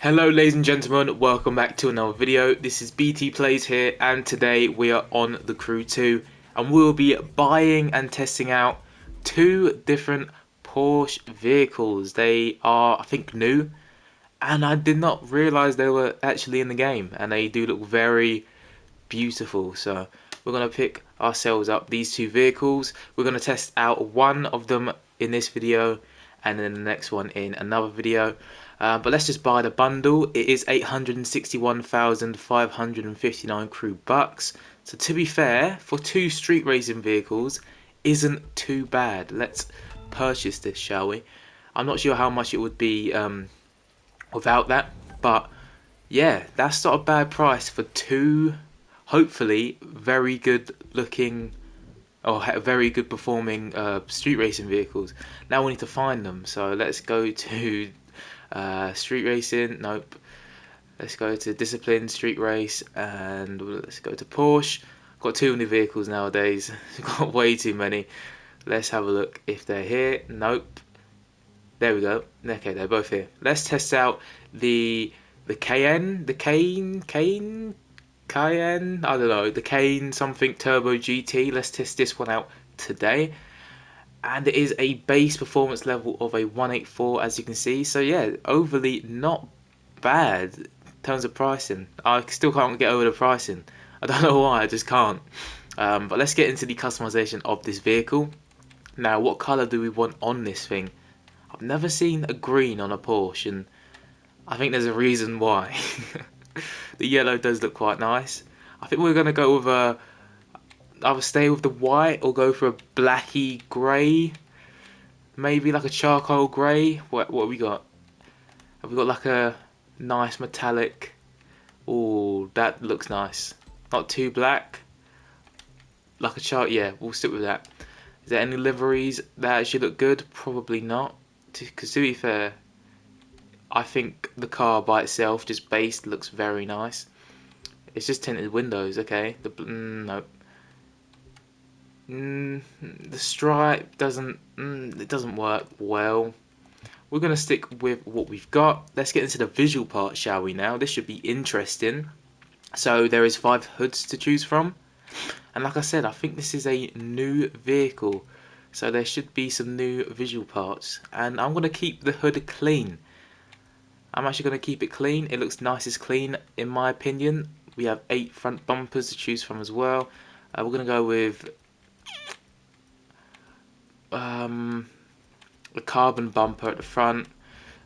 Hello ladies and gentlemen, welcome back to another video. This is BT Plays here, and today we are on the Crew 2 and we'll be buying and testing out two different Porsche vehicles. They are, I think, new, and I did not realise they were actually in the game, and they do look very beautiful. So we're going to pick ourselves up these two vehicles. We're going to test out one of them in this video and then the next one in another video. But let's just buy the bundle. It is 861,559 crew bucks. So to be fair, for two street racing vehicles, isn't too bad. Let's purchase this, shall we? I'm not sure how much it would be without that, but yeah, that's not a bad price for two, hopefully, very good looking or very good performing street racing vehicles. Now we need to find them, so let's go to street racing. Nope. Let's go to discipline, street race, and let's go to Porsche. Got too many vehicles nowadays. Got way too many. Let's have a look if they're here. Nope. There we go. Okay, they're both here. Let's test out the Cayenne, Cayenne. I don't know, the Cayenne something Turbo GT. Let's test this one out today. And it is a base performance level of a 184, as you can see. So yeah, overly not bad in terms of pricing. I still can't get over the pricing. I don't know why, I just can't. But let's get into the customization of this vehicle. Now, what colour do we want on this thing? I've never seen a green on a Porsche, and I think there's a reason why. The yellow does look quite nice. I think we're going to go with either stay with the white or go for a blacky grey. Maybe like a charcoal grey. What have we got? Have we got like a nice metallic? Oh, that looks nice. Not too black. Like a chart, yeah, we'll stick with that. Is there any liveries that actually look good? Probably not. Because to be fair, I think the car by itself, just base, looks very nice. It's just tinted windows, okay. No. The stripe doesn't it doesn't work well. We're gonna stick with what we've got. Let's get into the visual part, shall we? Now this should be interesting. So there is 5 hoods to choose from, and like I said, I think this is a new vehicle, so there should be some new visual parts. And I'm gonna keep the hood clean. I'm actually gonna keep it clean. It looks nice as clean in my opinion. We have 8 front bumpers to choose from as well. We're gonna go with a carbon bumper at the front.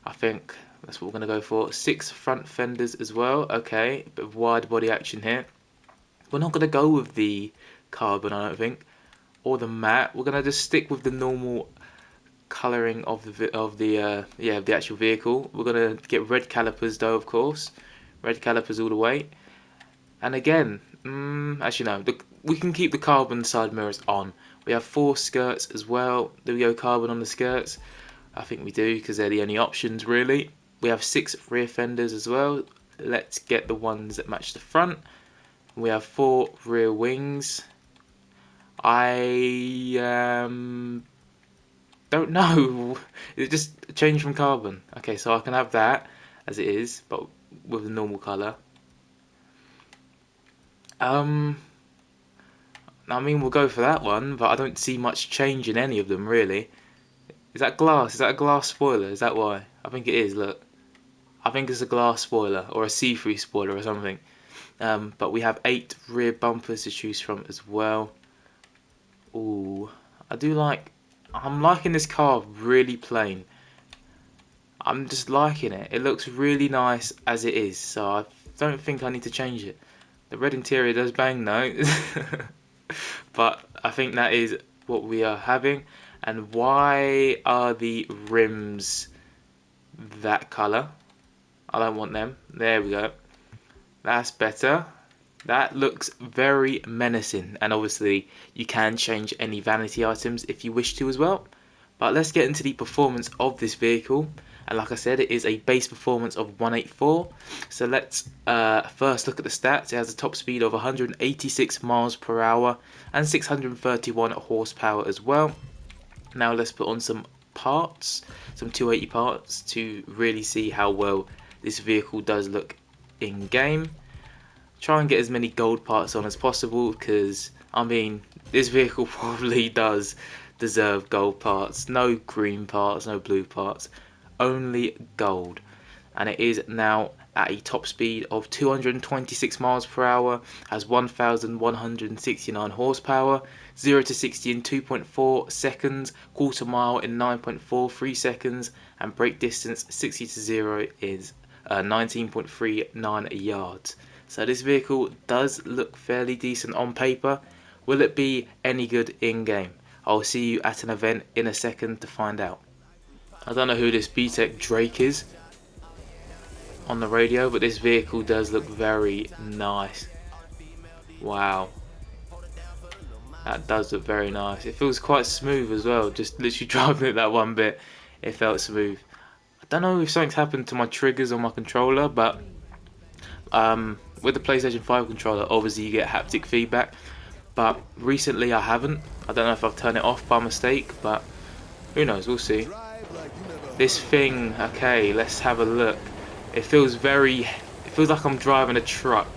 I think that's what we're going to go for. 6 front fenders as well. Okay, a bit of wide body action here. We're not going to go with the carbon, I don't think, or the matte. We're going to just stick with the normal colouring of the actual vehicle. We're going to get red calipers though, of course. Red calipers all the way. And again, actually no, we can keep the carbon side mirrors on. We have 4 skirts as well. Do we go carbon on the skirts? I think we do, because they're the only options really. We have 6 rear fenders as well. Let's get the ones that match the front. We have 4 rear wings. I don't know. It just changed from carbon. Okay, so I can have that as it is, but with the normal colour. I mean, we'll go for that one, but I don't see much change in any of them, really. Is that glass? Is that a glass spoiler? Is that why? I think it is, look. I think it's a glass spoiler, or a see-through spoiler or something. But we have 8 rear bumpers to choose from as well. Ooh, I'm liking this car really plain. I'm just liking it. It looks really nice as it is, so I don't think I need to change it. The red interior does bang though. But I think that is what we are having. And why are the rims that colour? I don't want them. There we go. That's better. That looks very menacing. And obviously you can change any vanity items if you wish to as well. But let's get into the performance of this vehicle. And like I said, it is a base performance of 184. So let's first look at the stats. It has a top speed of 186 miles per hour and 631 horsepower as well. Now let's put on some parts, some 280 parts, to really see how well this vehicle does look in game. Try and get as many gold parts on as possible, because I mean, this vehicle probably does deserve gold parts. No green parts, no blue parts, only gold. And it is now at a top speed of 226 miles per hour, has 1,169 horsepower, 0 to 60 in 2.4 seconds, quarter mile in 9.43 seconds, and brake distance 60 to 0 is 19.39 yards. So this vehicle does look fairly decent on paper. Will it be any good in game? I'll see you at an event in a second to find out. I don't know who this BTEC Drake is on the radio, but this vehicle does look very nice. Wow, that does look very nice. It feels quite smooth as well. Just literally driving it that one bit, it felt smooth. I don't know if something's happened to my triggers on my controller, but with the PlayStation 5 controller, obviously you get haptic feedback, but recently I haven't. I don't know if I've turned it off by mistake, but who knows, we'll see. This thing, okay, let's have a look. It feels like I'm driving a truck.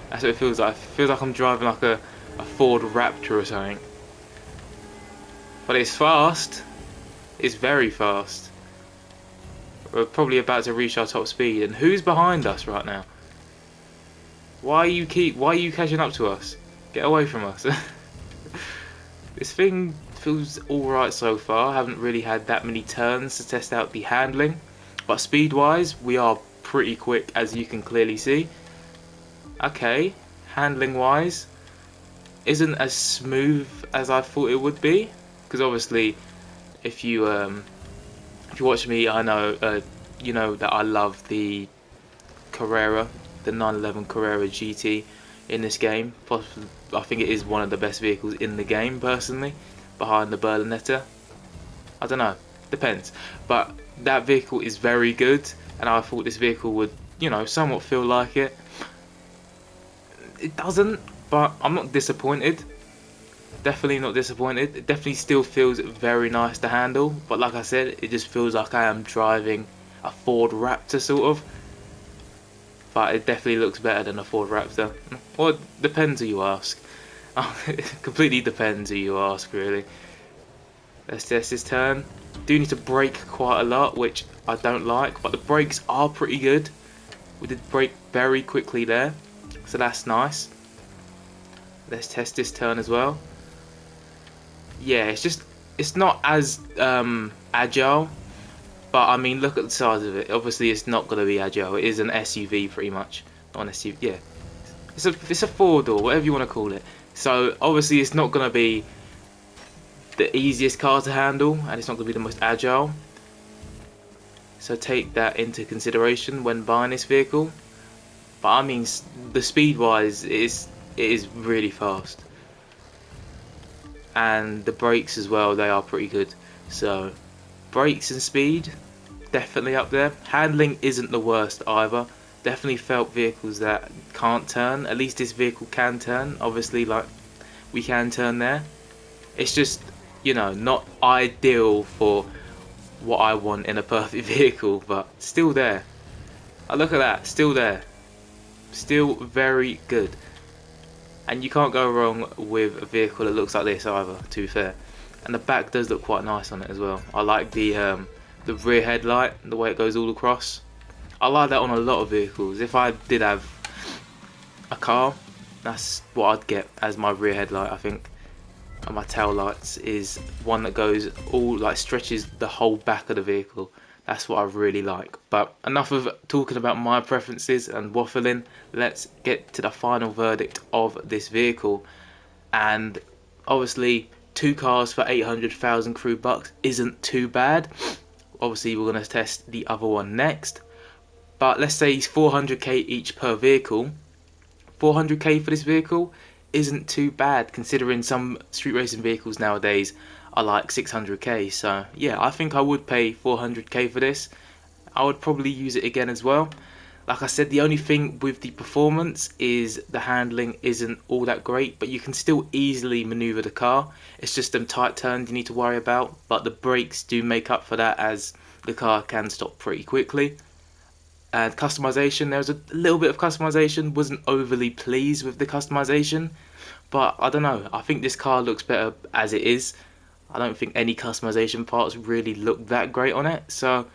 That's what it feels like. It feels like I'm driving like a Ford Raptor or something. But it's fast. It's very fast. We're probably about to reach our top speed. And who's behind us right now? Why are you catching up to us? Get away from us. This thing feels alright so far. I haven't really had that many turns to test out the handling. But speed wise, we are pretty quick, as you can clearly see. Okay, handling wise, isn't as smooth as I thought it would be. Because obviously, if you watch me, I know you know that I love the Carrera, the 911 Carrera GT in this game. I think it is one of the best vehicles in the game personally, behind the Berlinetta. I don't know, depends, but that vehicle is very good, and I thought this vehicle would, you know, somewhat feel like it. It doesn't, but I'm not disappointed. Definitely not disappointed. It definitely still feels very nice to handle, but like I said, it just feels like I am driving a Ford Raptor sort of. But it definitely looks better than a Ford Raptor. Well, it depends who you ask. It completely depends who you ask, really. Let's test this turn. Do need to brake quite a lot, which I don't like, but the brakes are pretty good. We did brake very quickly there, so that's nice. Let's test this turn as well. Yeah, it's not as agile, but I mean, look at the size of it. Obviously, it's not going to be agile. It is an SUV pretty much, not an SUV. Yeah, it's a four door, whatever you want to call it. So obviously, it's not going to be the easiest car to handle, and it's not going to be the most agile. So take that into consideration when buying this vehicle. But I mean, the speed wise, it is really fast, and the brakes as well, they are pretty good. So brakes and speed, definitely up there. Handling isn't the worst either. Definitely felt vehicles that can't turn. At least this vehicle can turn. Obviously, like, we can turn there. It's just, you know, not ideal for what I want in a perfect vehicle, but still there. Oh, look at that, still there. Still very good. And you can't go wrong with a vehicle that looks like this either, to be fair. And the back does look quite nice on it as well. I like the rear headlight, the way it goes all across. I like that on a lot of vehicles. If I did have a car, that's what I'd get as my rear headlight, I think. And my tail lights is one that goes all, like, stretches the whole back of the vehicle. That's what I really like. But enough of talking about my preferences and waffling. Let's get to the final verdict of this vehicle. And obviously, 2 cars for 800,000 crew bucks isn't too bad. Obviously, we're going to test the other one next. But let's say 400k each per vehicle. 400k for this vehicle isn't too bad, considering some street racing vehicles nowadays are like 600k. So yeah, I think I would pay 400k for this. I would probably use it again as well. Like I said, the only thing with the performance is the handling isn't all that great, but you can still easily maneuver the car. It's just them tight turns you need to worry about, but the brakes do make up for that, as the car can stop pretty quickly. And customization, there was a little bit of customization. Wasn't overly pleased with the customization, but I don't know. I think this car looks better as it is. I don't think any customization parts really look that great on it. So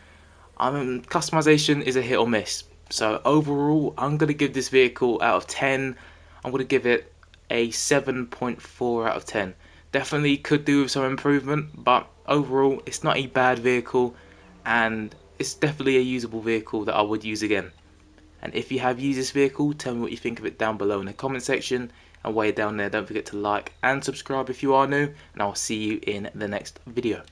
customization is a hit or miss. So overall, I'm gonna give this vehicle out of 10. I'm gonna give it a 7.4 out of 10. Definitely could do with some improvement, but overall, it's not a bad vehicle, and it's definitely a usable vehicle that I would use again. And if you have used this vehicle, tell me what you think of it down below in the comment section. And way down there, don't forget to like and subscribe if you are new, and I'll see you in the next video.